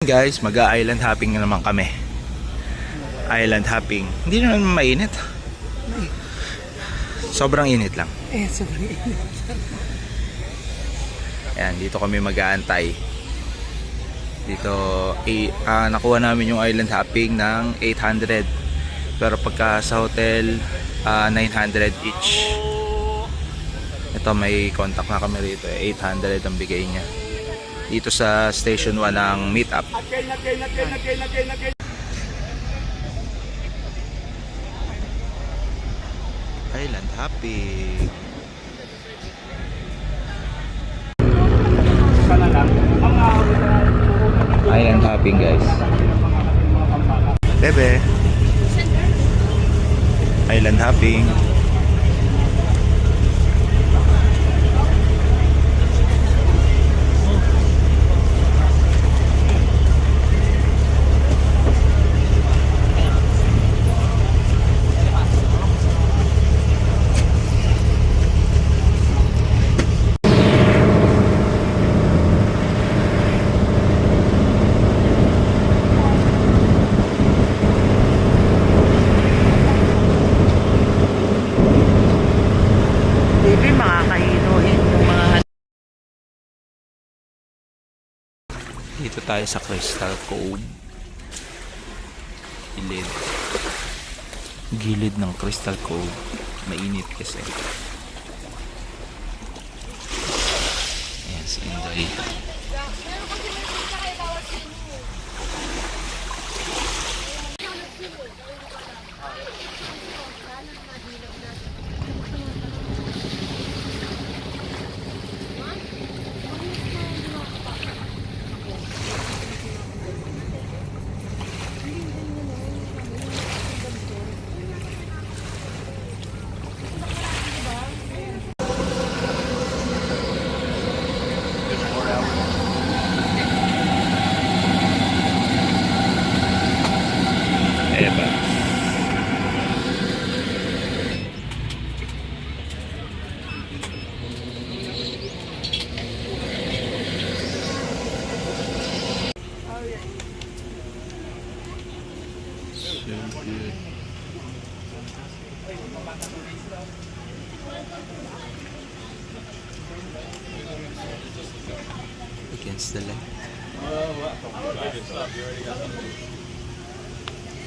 Guys, mag-island hopping na naman kami. Island hopping. Hindi naman mainit. Sobrang init lang. Sobrang init. Ayan, dito kami mag-aantay. Dito, nakuha namin yung island hopping ng 800. Pero pagka sa hotel, 900 each. Ito, may contact na kami rito. 800 ang bigay niya. Dito sa Station 1 ng meet-up. Island hopping. Island hopping, guys. Bebe. Island hopping. Baby, makakahinuhin yung mga... Dito tayo sa Crystal Cove. Gilid ng Crystal Cove. Mainit kasi. Ayan si Inday. Eba. So good. Against the light.